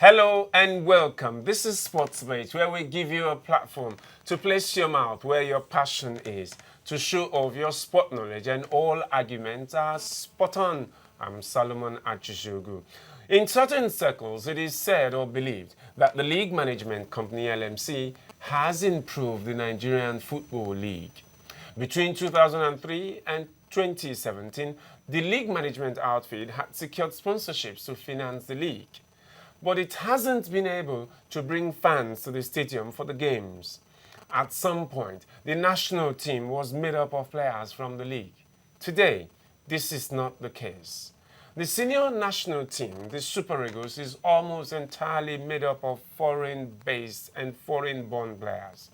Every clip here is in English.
Hello and welcome. This is Sportsmate, where we give you a platform to place your mouth where your passion is, to show off your sport knowledge, and all arguments are spot on. I'm Solomon Achishogu. In certain circles, it is said or believed that the league management company LMC has improved the Nigerian Football League. Between 2003 and 2017, the league management outfit had secured sponsorships to finance the league. But it hasn't been able to bring fans to the stadium for the games. At some point, the national team was made up of players from the league. Today, this is not the case. The senior national team, the Super Eagles, is almost entirely made up of foreign-based and foreign-born players.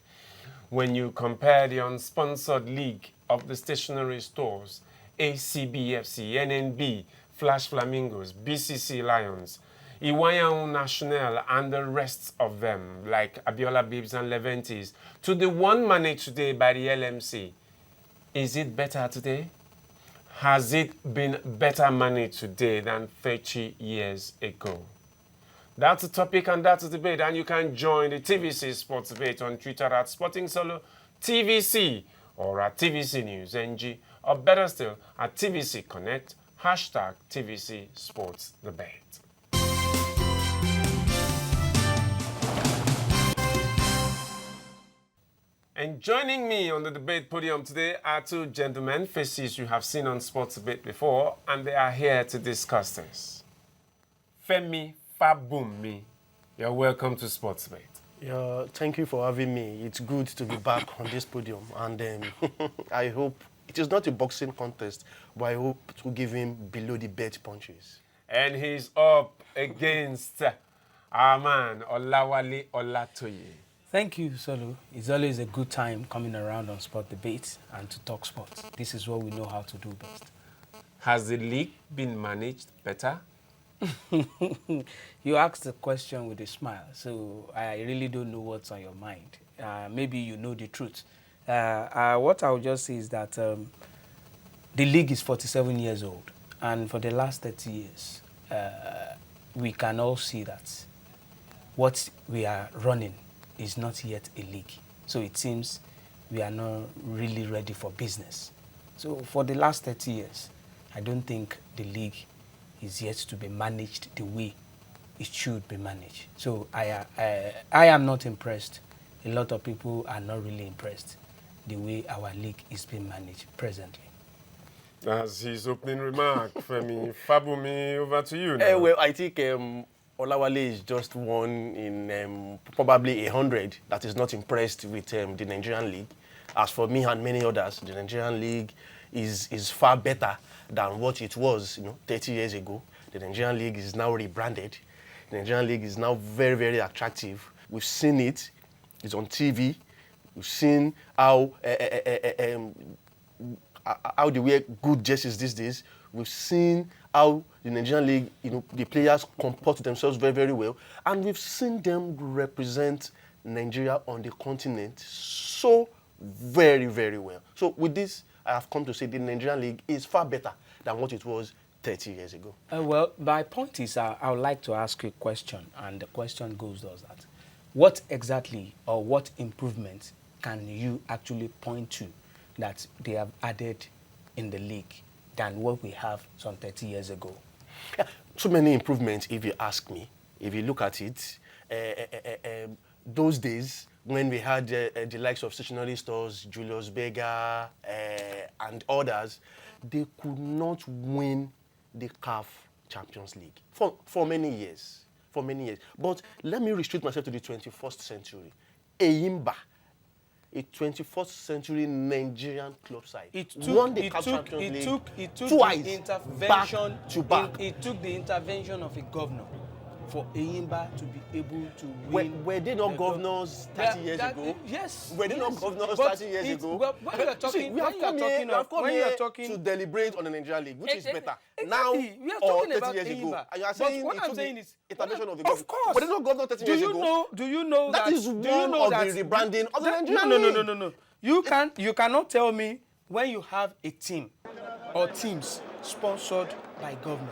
When you compare the unsponsored league of the stationery stores, ACBFC, NNB, Flash Flamingos, BCC Lions, Iwayan National and the rest of them, like Abiola Bibbs and Leventis, to the one managed today by the LMC. Is it better today? Has it been better managed today than 30 years ago? That's the topic and that's the debate, and you can join the TVC Sports Debate on Twitter at Sporting Solo TVC or at TVC News NG, or better still, at TVC Connect, hashtag TVC Sports Debate. And joining me on the debate podium today are two gentlemen, faces you have seen on Sports Debate before, and they are here to discuss this. Femi Fabumi, you're welcome to Sports Debate. Yeah, thank you for having me. It's good to be back on this podium, and I hope it is not a boxing contest, but I hope to give him below the belt punches. And he's up against our man, Olawale Olatoye. Thank you, Solo. It's always a good time coming around on Sport Debates and to talk sports. This is what we know how to do best. Has the league been managed better? You asked the question with a smile, so I really don't know what's on your mind. Maybe you know the truth. What I'll just say is that the league is 47 years old, and for the last 30 years, we can all see that what we are running is not yet a league. So it seems we are not really ready for business. So for the last 30 years, I don't think the league is yet to be managed the way it should be managed. So I am not impressed. A lot of people are not really impressed the way our league is being managed presently. That's his opening remark. Femi Fabumi, over to you now. Well, I think Olawale is just one in probably 100 that is not impressed with the Nigerian league. As for me and many others, the Nigerian league is far better than what it was 30 years ago. The Nigerian league is now rebranded. The Nigerian league is now very, very attractive. We've seen it. It's on TV. We've seen how they wear good jerseys these days. We've seen how the Nigerian league, the players comport themselves very, very well. And we've seen them represent Nigeria on the continent so very, very well. So with this, I have come to say the Nigerian league is far better than what it was 30 years ago. Well, my point is I would like to ask you a question, and the question goes thus that what exactly or what improvements can you actually point to that they have added in the league than what we have some 30 years ago? Yeah, so many improvements, if you ask me. If you look at it, those days when we had the likes of stationery stores, Julius Berger, and others, they could not win the CAF Champions League for many years. For many years. But let me restrict myself to the 21st century. Eyimba, a 21st century Nigerian club side, won the CAF Champions League twice, back to back. It took the intervention of a governor for Eyimba to be able to win. Were they not governors 30 years ago? Yes. Were they not governors 30 years ago? Well, when you're talking, we have come here to deliberate on the Nigerian league, which is better now or 30 years ago. And you are saying what I'm saying is intervention of the government. Of course. Were they not governors 30 years ago? Do you know that is one of the rebranding of the Nigerian league? No. You cannot tell me when you have a team or teams sponsored by government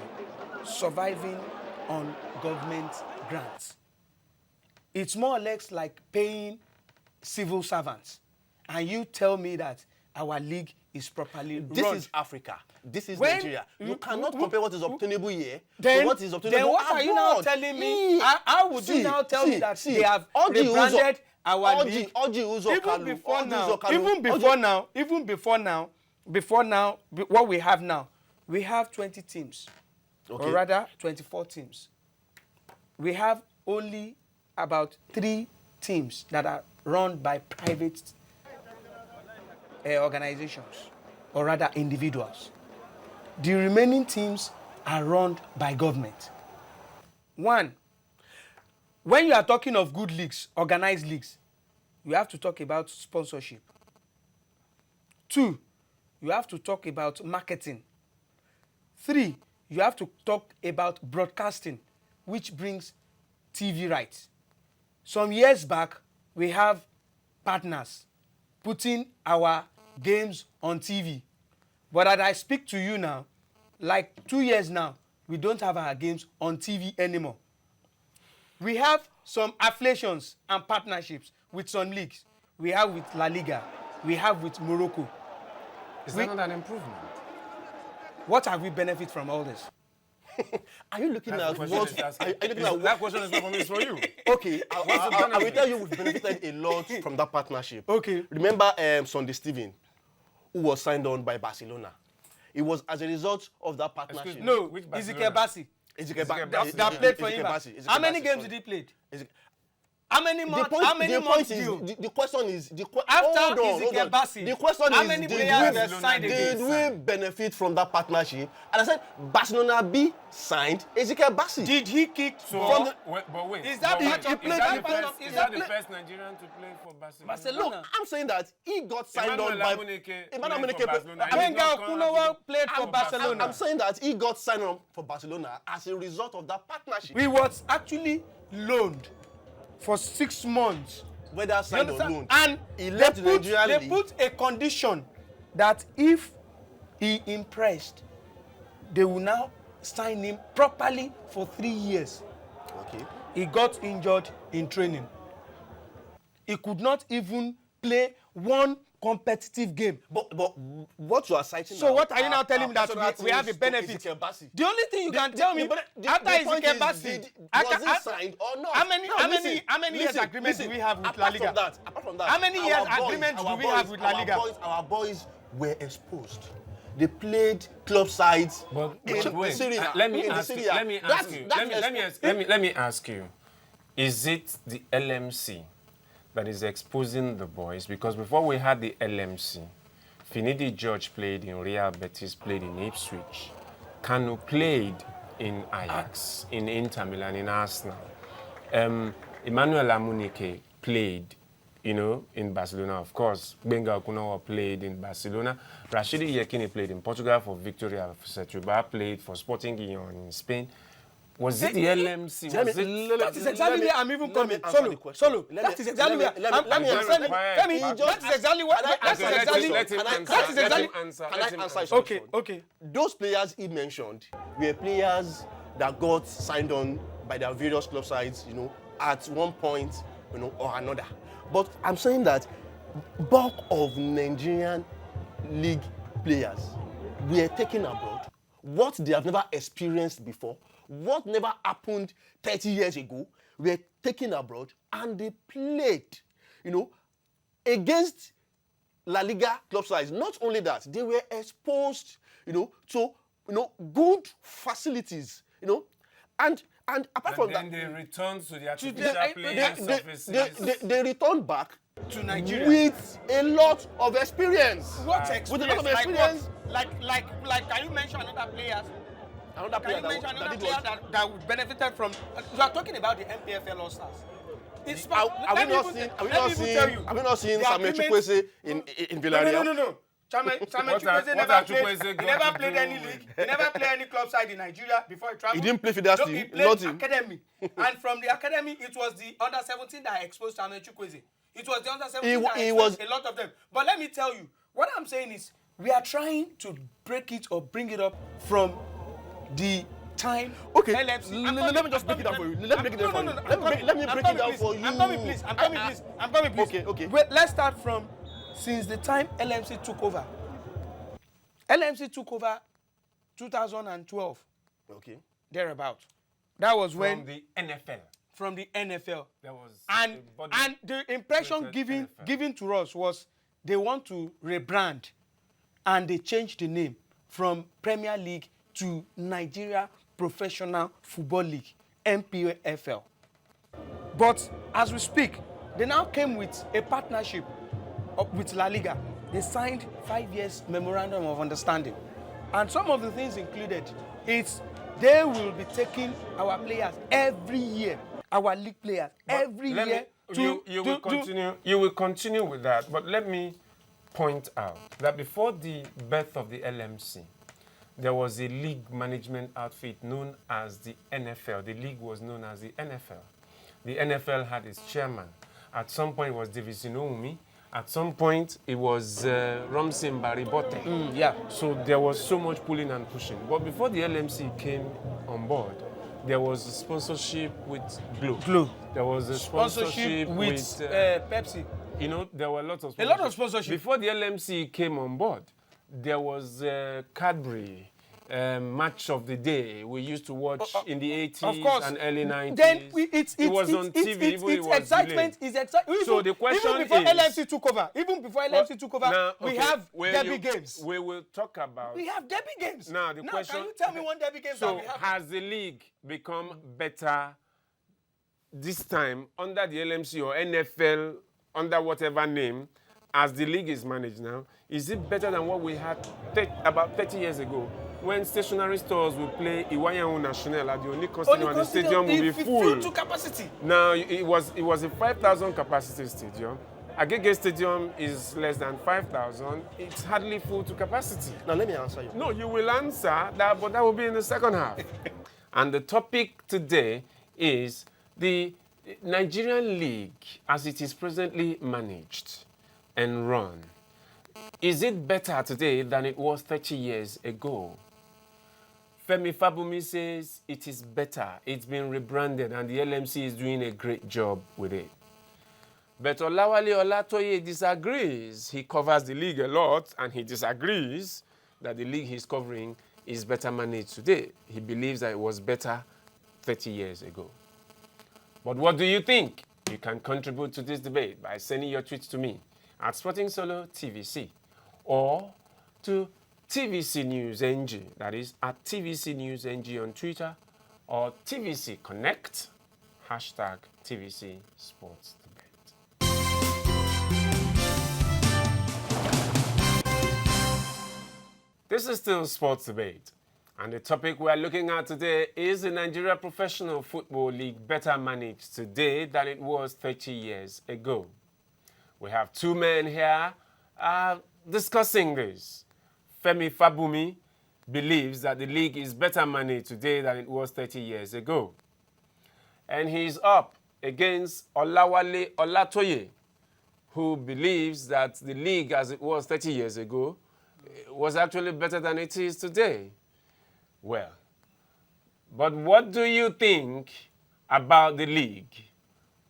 surviving on government grants. It's more or less like paying civil servants. And you tell me that our league is properly run. This is Africa. This is When Nigeria. You cannot compare what is obtainable here Then, to what is obtainable then what are you now abroad. telling me? How would you now tell me that they have rebranded our league? Even before now, what we have now, we have 20 teams, or rather 24 teams. We have only about 3 teams that are run by private organizations, or rather individuals. The remaining teams are run by government. One, when you are talking of good leagues, organized leagues, you have to talk about sponsorship. 2, you have to talk about marketing. 3, you have to talk about broadcasting, which brings TV rights. Some years back, we have partners putting our games on TV. But as I speak to you now, like 2 years now, we don't have our games on TV anymore. We have some affiliations and partnerships with some leagues. We have with La Liga. We have with Morocco. Is that not an improvement? What have we benefit from all this? Are you looking at what? Are you looking at That question is not for me, it's for you. Okay, I will tell you we've benefited a lot from that partnership. Okay. Remember Sunday Steven, who was signed on by Barcelona. It was as a result of that partnership. Excuse me. No, Which Ezekiel Barcelona? Bassi. That played for him. How many games did he play? How many months? How many months deal? The question is After Ezekiel Bassi, the question how is, many players were signed did against? we benefit from that partnership? And I said Barcelona B signed Ezekiel Bassi. Did he kick So, from but wait. Is that but part wait, of- is that part of- is that the first Nigerian to play for Barcelona? Barcelona? No, I'm saying that he got signed on by Emmanuel Amunike Amunike. Wenga Okunowo played for Barcelona. I'm saying that he got signed on for Barcelona as a result of that partnership. He was actually loaned for 6 months. Whether You signed or understand? loaned. And He left the Nigerian they league. put a condition that if he impressed, they will now sign him properly for 3 years. Okay. He got injured in training. He could not even play one competitive game. But what you are citing So now what are you now telling me that personal we have a things to benefit? Ezekiel Bassi. The only thing you can tell me after Ezekiel Bassi, was he signed or not? how many years agreement do we have with La Liga? Apart from that, How many years our agreement boys- do our we have boys- with La Liga? Our boys were exposed. They played club sides. But in wait, Syria. let me In ask you. Syria. Let me ask you. Is it the LMC that is exposing the boys? Because before we had the LMC, Finidi George played in Real Betis, played in Ipswich. Kanu played in Ajax, in Inter Milan, in Arsenal. Emmanuel Amunike played, in Barcelona, of course. Wenga Okunowo played in Barcelona. Rashidi Yekini played in Portugal for Victoria Setúbal, played for Sporting Gijón in Spain. Was it the LMC? That is exactly where I'm even coming. answer the question. Solo. That is exactly where let me answer. That is exactly what. That is exactly. Let him answer. Okay. Those players he mentioned were players that got signed on by their various club sides, at one point, or another. But I'm saying that bulk of Nigerian league players were taken abroad. What they have never experienced before, what never happened 30 years ago, were taken abroad and they played, against La Liga club sides. Not only that, they were exposed, to good facilities, and apart from that, they returned to the artificial playing surfaces. they returned back To Nigeria. with a lot of experience. What With a lot experience? of experience. Like, can you mention another players? Another Can player you mention that another did player what? that benefited from? You are talking about the MPFL All Stars. Have we not seen Samuel Chukwueze in Villarreal? No. Samuel What Chukwueze are never Chukwueze played. going He never to played do any league. He never played any club side in Nigeria before he traveled. He didn't play for that No, team, he played nothing. academy. And from the academy, it was the under 17 that exposed Samuel Chukwueze. It was the under 17 that exposed a lot of them. But let me tell you, what I'm saying is, we are trying to break it or bring it up from the time Okay, LMC. let me just break it down for you. Let me break it down for you. Let me break it down for you. I'm coming, please. Okay. Wait, let's start from since the time LMC took over. LMC took over 2012, Okay. thereabout. That was From when the NFL. from the NFL. There was And a body the impression created NFL. given to us was they want to rebrand, and they changed the name from Premier League to Nigeria Professional Football League, NPFL. But as we speak, they now came with a partnership with La Liga. They signed 5 years memorandum of understanding. And some of the things included is they will be taking our players every year, our league players, every Let year. me, you will continue with that, but let me point out that before the birth of the LMC, there was a league management outfit known as the NFL. The league was known as the NFL. The NFL had its chairman. At some point, it was Davis Inoumi. At some point, it was Romsin Baribote. Yeah. So there was so much pulling and pushing. But before the LMC came on board, there was a sponsorship with Glo. There was a sponsorship with Pepsi. you know, there were lots of A lot of sponsorship. Before the LMC came on board, there was Cadbury, Match of the Day. We used to watch in the 80s Of course. and early 90s. Then it was on TV, even it was excitement delayed. is excitement. So the question even before is, LMC took over, now, we okay, have where derby games. We will talk about. We have derby games. Now the question. Can you tell me one derby game that So we have? has the league become better this time under the LMC or NFL, under whatever name, as the league is managed now? Is it better than what we had about 30 years ago, when stationary stores would play Iwayahu National at the Onikon Stadium and the stadium would be full to capacity? Now it was a 5,000 capacity stadium. Agege Stadium is less than 5,000. It's hardly full to capacity. Now let me answer you. No, you will answer that, but that will be in the second half. And the topic today is the Nigerian League as it is presently managed and run. Is it better today than it was 30 years ago? Femi Fabumi says it is better. It's been rebranded and the LMC is doing a great job with it. But Olawale Olatoye disagrees. He covers the league a lot and he disagrees that the league he's covering is better managed today. He believes that it was better 30 years ago. But what do you think? You can contribute to this debate by sending your tweets to me at Sporting Solo TVC or to TVC News NG, that is at TVC News NG on Twitter, or TVC Connect, hashtag TVC Sports Debate. This is still Sports Debate, and the topic we are looking at today is the Nigeria Professional Football League better managed today than it was 30 years ago. We have two men here discussing this. Femi Fabumi believes that the league is better managed today than it was 30 years ago. And he's up against Olawale Olatoye, who believes that the league as it was 30 years ago was actually better than it is today. Well, but what do you think about the league?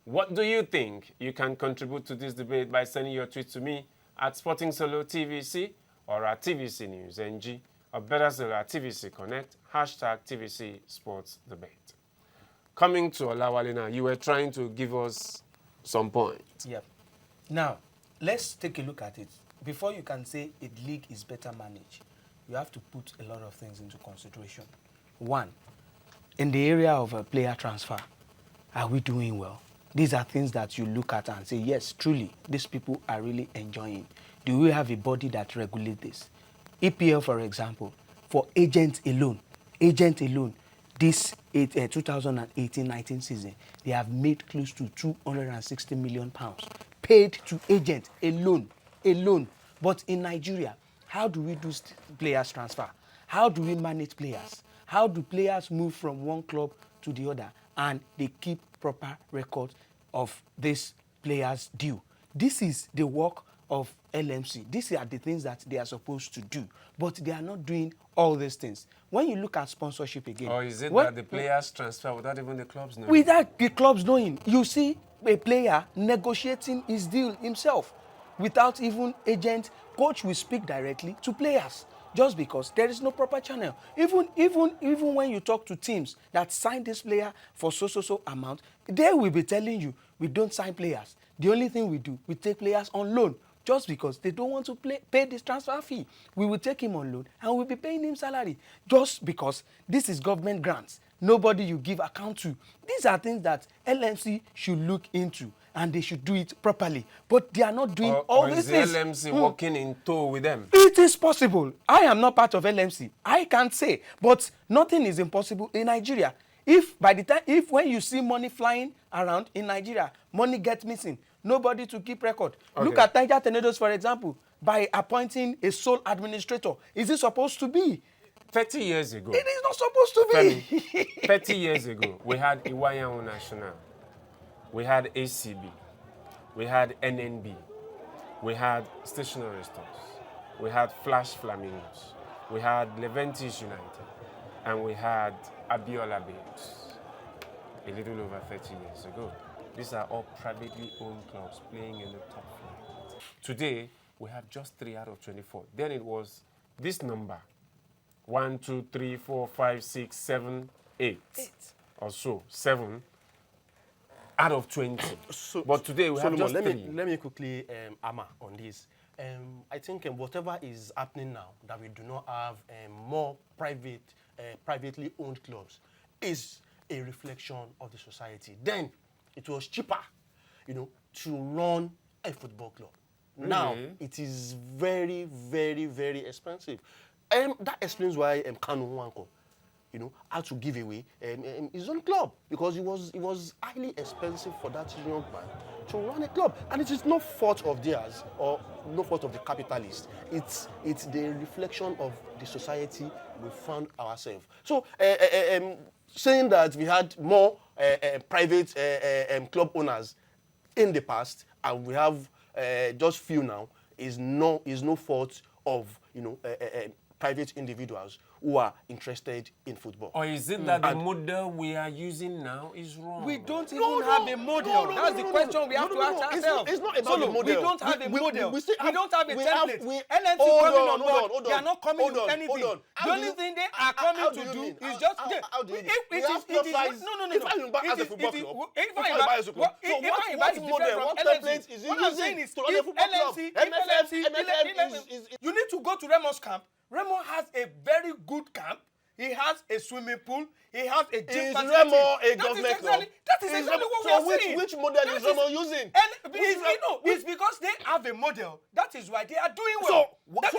What do you think? You can contribute to this debate by sending your tweet to me at Sporting Solo TVC or at TVC News NG, or better still at TVC Connect, hashtag TVC Sports Debate. Coming to Olawale now, you were trying to give us some points. Yeah. Now, let's take a look at it. Before you can say a league is better managed, you have to put a lot of things into consideration. One, in the area of a player transfer, are we doing well? These are things that you look at and say, yes, truly, these people are really enjoying. Do we have a body that regulates this? EPL, for example, for agents alone, this 2018-19 season, they have made close to £260 million paid to agents alone. But in Nigeria, how do we do players transfer? How do we manage players? How do players move from one club to the other and they keep proper records of these players' due? This is the work of LMC. These are the things that they are supposed to do, but they are not doing all these things. When you look at sponsorship again, Or is it that the players transfer without even the clubs knowing? without the clubs knowing, you see a player negotiating his deal himself without even agent. Coach will speak directly to players just because there is no proper channel. Even when you talk to teams that sign this player for so amount, they will be telling you, we don't sign players. The only thing we do, we take players on loan just because they don't want to pay this transfer fee. We will take him on loan and we'll be paying him salary just because this is government grants. Nobody you give account to. These are things that LMC should look into and they should do it properly. But they are not doing all these things. Or is the LMC working in tow with them? It is possible. I am not part of LMC. I can't say. But nothing is impossible in Nigeria. If when you see money flying around in Nigeria, money gets missing, nobody to keep record. Okay. Look at Niger Tornadoes, for example, by appointing a sole administrator. Is it supposed to be? 30 years ago. It is not supposed to be. Femi, 30 years ago, we had Iwayan National. We had ACB. We had NNB. We had stationary stores. We had Flash Flamingos. We had Leventis United. And we had Abiola Babes a little over 30 years ago. These are all privately owned clubs playing in the top flight. Today, we have just 3 out of 24. Then it was this number. 1, 2, 3, 4, 5, 6, 7, 8 or so. 7 out of 20. But today we have just 3. Let me quickly hammer on this. I think whatever is happening now, that we do not have more privately owned clubs, is a reflection of the society. Then it was cheaper, to run a football club. Really? Now it is very, very, very expensive. That explains why Kanu Nwankwo, had to give away his own club, because it was highly expensive for that young man to run a club, and it is no fault of theirs or no fault of the capitalists. It's the reflection of the society we found ourselves. So saying that we had more private club owners in the past and we have just few now is no fault of private individuals who are interested in football. Or is it that the model we are using now is wrong? We don't even have a model. That's the question we have to ask ourselves. It's not about the model. We don't have a model. We don't have a template. LMC hold coming on, on board. hold on. They are not coming with anything. Hold on. The only thing they are coming to do is just... How do you mean? If I buy as a football club, if I buy as a club, so what model, what template is he using to run a football club? You need to go to Remo's camp. Remo has a very good camp. He has a swimming pool. He has a gym facility. Is Remo a government club? That is exactly what we are saying. Which model is Remo using? It's because they have a model. That is why they are doing well. That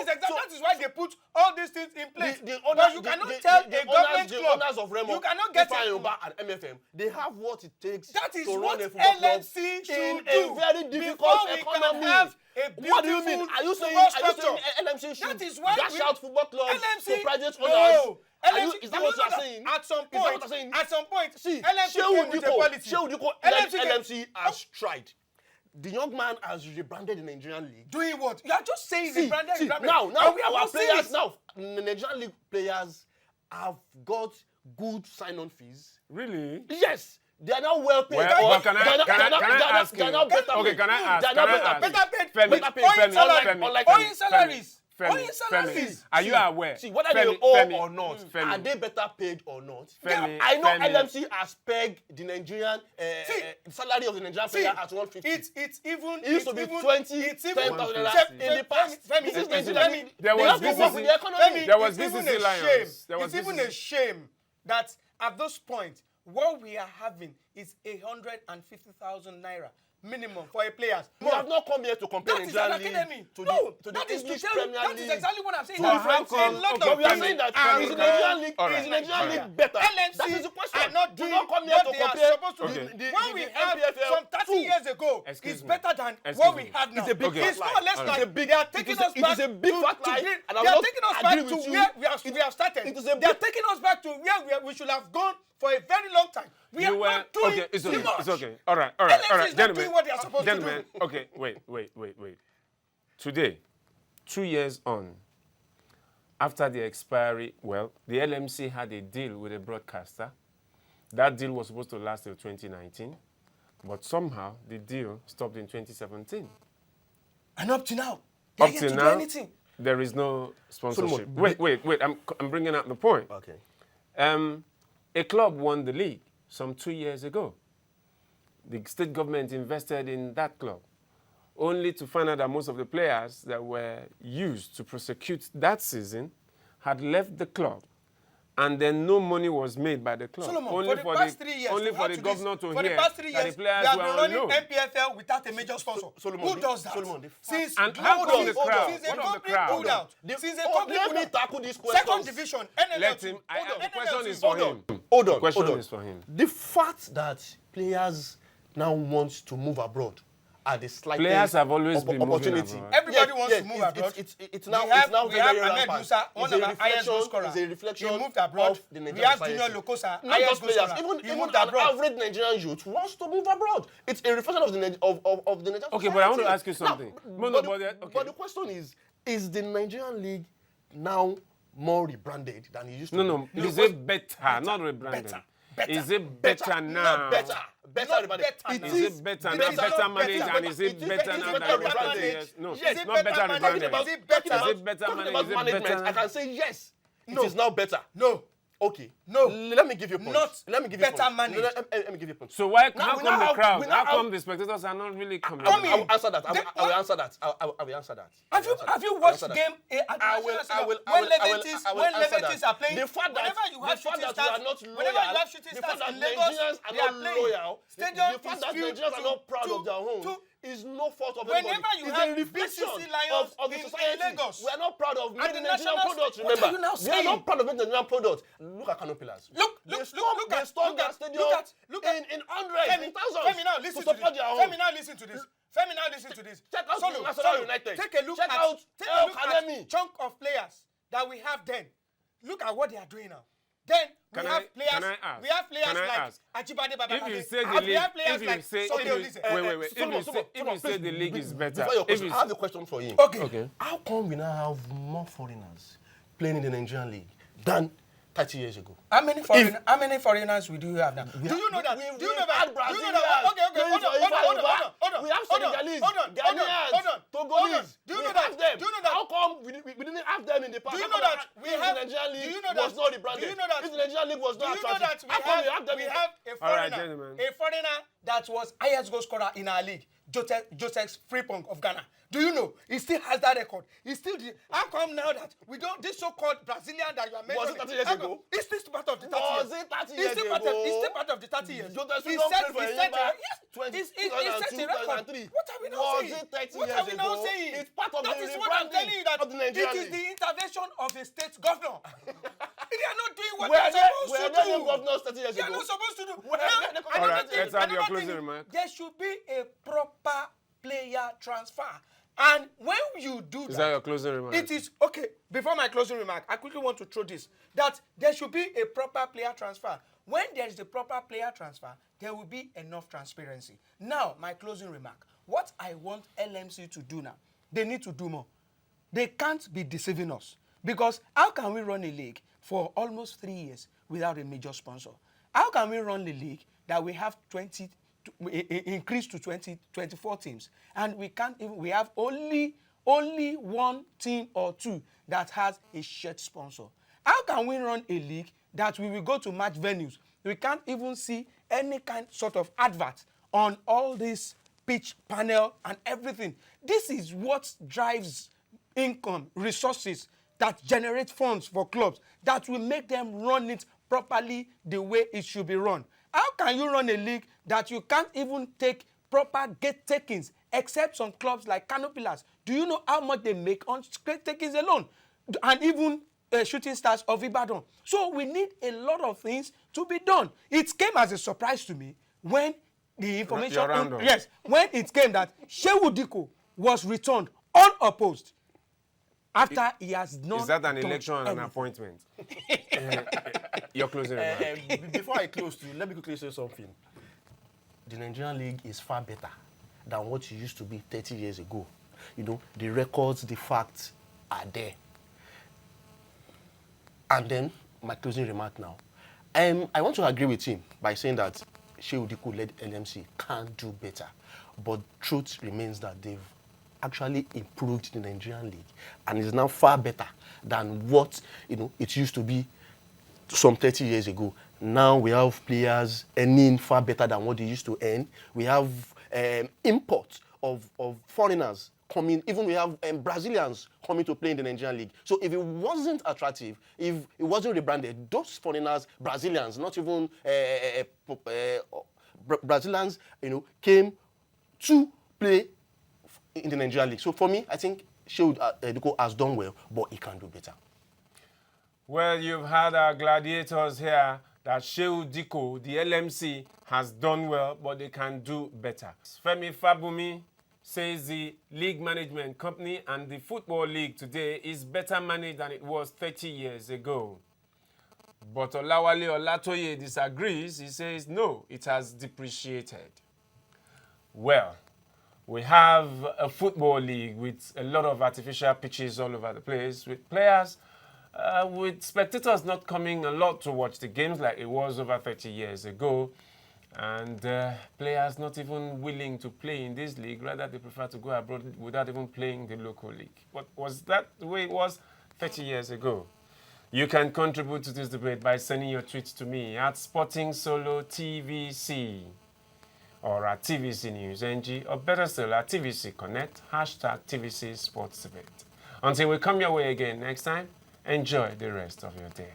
is why they put all these things in place. But you cannot tell a government club. The owners of Remo, you cannot get it. And MFM, they have what it takes that is to what run a football club LMC in do. a very difficult economy. What do you mean? Are you saying LMC should dash out football clubs to private owners? Is that what you are saying? At some point, see, LMC came with a policy. LMC has tried. The young man has rebranded the Nigerian League. Doing what? You are just saying rebranded. Now our players, the Nigerian League players have got good sign-on fees. Really? Yes. They are now well paid. Well, can I ask you? They are now better paid. Okay, can I ask? Better paid. Owing salaries. Femi, are you aware? See, whether they owe or not, are they better paid or not? I know LMC has pegged the Nigerian salary of the Nigerian player at 150. It's even. It used to be 20,000 in the past. There was It's even a shame that at this point, what we are having is 150,000 naira minimum for a player. We have not come here to compare Nigerian League to the English Premier League. That is exactly what I'm saying. We are saying that is the Nigerian League better? That is the question. Are not doing come here to compare what we had some 30 years ago is better than what we have now. It's a big It's not less like they are taking us back. It is a big fat lie. They are taking us back to where we have started. They are taking us back to where we should have gone for a very long time. We are not doing it's too much. It's okay. All right. LMC is not doing what they are supposed to do. Okay, wait. today, 2 years on, after the expiry, well, the LMC had a deal with a broadcaster. That deal was supposed to last till 2019, but somehow the deal stopped in 2017. And up to now, they're Up yet to to do now, anything. there is no sponsorship. Solomon, Wait, I'm bringing up the point. Okay. A club won the league some 2 years ago. The state government invested in that club, only to find out that most of the players that were used to prosecute that season had left the club. And then no money was made by the club. Solomon, only for the past 3 years, only to for add the to this, governor to for hear the past 3 that years, the we players have were been on running loan. MPFL without a major sponsor. Solomon, Who does that? Solomon, the Since And the how come the company- crowd? since the What of the company crowd? pulled out, since the company let pulled me out, tackle this question. second division, NLL2. Let him. The question is for Hold him. on. Hold on. The question hold on. is for him. The fact that players now want to move abroad are the slightest Players have always been moving opportunity. abroad. Everybody wants to move abroad. It's now we have, it's now we very have Ahmed rampant. Musa, one of our highest goal scorers. It's a reflection He moved abroad. of the We Nigerian have society. Junior Lokosa, Not highest just goal players, scorer. even He moved an abroad. average Nigerian youth wants to move abroad. It's a reflection of the Nigerian Okay, but I want to ask you something. But the question is the Nigerian league now more rebranded than it used to No. be? Is it better? Not rebranded. Better. Is it better now? Not better. Not rebranded. better It now. Is is it better It now? is Better not managed, better. and is it better now than better it was 30 managed. years? No, Yes, it's it's not better better managed. rebranded. Is it better? Is it better Talking managed? about Is it management, I better? can say yes. No. It is now better. No. Okay. No. Let me give you a point. Not Let me give you a better point. managed. Let me give you a point. So why? Now How we come now the have- crowd? we now How come have- the spectators are not really coming? Come in. I will answer that. I The- will answer that. I will answer that. Have you watched game at the I will when Leventis are playing? The fact that whenever you have the fact shooting that stars, we are not loyal, whenever you have shooting the fact stars that in Lagos, Nigerians are they are not playing. loyal, Stadium the fact is that filled Nigerians are not proud of their home to- is no fault of Whenever anybody. you It's have a reflection BCC Lions of the in society. Lagos. We are not proud of made the in Nigerian national products. state. What Remember, are you now we are saying? not proud of made in Nigerian products. Look at Kano Pillars. Look They at stormed their stadium in hundreds, in thousands Femi, now listen to to support this. their home. Femi, now listen to this. Femi, now listen to this. Check out Solo, National Solo, United. Take a look Check at out El at Academy. chunk of players that we have then. Look at what they are doing now. Then we have players. Can I ask? We have players Can I like ask? Ajibade If Babalade. you say the We league, have players if you like say, Sunday if Olise. you, if you say the league is better, Before your if question, you I have a question for you. Okay. How come we now have more foreigners playing in the Nigerian league than 30 years ago? How many foreigners we do have now? Do you know that? we- Do you know we had that? Do you know Brazilians that? Okay. playing Hold for on. We have Senegalese, Ghanaians, Togolese. Do you We know have that? them. Do you know that? How come we didn't have them in the past? Do you How know come that we if have? the Nigerian Do league you know was that? not rebranded? Do you know that? If the Nigerian league was Do not you know attractive, that how come we have them we in have a All right, foreigner, gentlemen. a foreigner that was highest goal scorer in our league, Joseph Frimpong of Ghana. Do you know? He still has that record. He still. How come now that we don't? This so-called Brazilian that you are mentioning. Was it 30 years how come- ago? It's still part of the 30 Was years. it 30 It's years still ago? It's still part of the 30 years. Joseph He Frimpong set- played for he set Enyimba a- yes, 20- he set a 2002, record. 2003. What are we now Was saying? it 30 What years are we now ago? saying? It's part of That the is what I'm rebranding telling you, that of the Nigerian it is league. the intervention of a state governor. They are not doing what Were they're there supposed to do. governors 30 years They are ago? not supposed to do. Were there governors- All right, Another let's thing- have your another closing thing, remark. There should be a proper player transfer. And when you do Is that your closing remark? it is okay. Before my closing remark, I quickly want to throw this: that there should be a proper player transfer. When there is the proper player transfer, there will be enough transparency. Now, my closing remark: what I want LMC to do now, they need to do more. They can't be deceiving us, because how can we run a league for almost 3 years without a major sponsor? How can we run the league that we have increased to 24 teams, and we have only one team or two that has a shared sponsor? How can we run a league that we will go to match venues, we can't even see any kind sort of advert on all this pitch panel and everything? This is what drives income, resources that generate funds for clubs, that will make them run it properly the way it should be run. How can you run a league that you can't even take proper gate takings, except some clubs like Kano Pillars? Do you know how much they make on gate takings alone? And even Shooting Stars of Ibadan. So we need a lot of things to be done. It came as a surprise to me when the information, when it came that Shehu Diko was returned unopposed after he has not. Is that an done election and an anything. appointment? Your closing remark. Before I close, let me quickly say something. The Nigerian league is far better than what it used to be 30 years ago. the records, the facts are there. And then my closing remark now. I want to agree with him by saying that Shehu Diko led LMC can do better. But truth remains that they've actually improved the Nigerian league and is now far better than what it used to be some 30 years ago. Now we have players earning far better than what they used to earn. We have import of foreigners coming. Even we have Brazilians coming to play in the Nigerian league. So if it wasn't attractive, if it wasn't rebranded, those foreigners, Brazilians, not even Brazilians, came to play in the Nigerian league. So for me, I think Shehu Diko has done well, but he can do better. Well, you've had our gladiators here that Shehu Diko, the LMC, has done well, but they can do better. Femi Fabumi says the league management company and the football league today is better managed than it was 30 years ago. But Olawale Olatoye disagrees. He says, no, it has depreciated. Well, we have a football league with a lot of artificial pitches all over the place, with players, with spectators not coming a lot to watch the games like it was over 30 years ago, and players not even willing to play in this league. Rather, they prefer to go abroad without even playing the local league. But was that the way it was 30 years ago? You can contribute to this debate by sending your tweets to me at Sporting Solo TVC or at TVC News NG, or better still at TVC Connect, hashtag TVC Sports Debate. Until we come your way again next time, enjoy the rest of your day.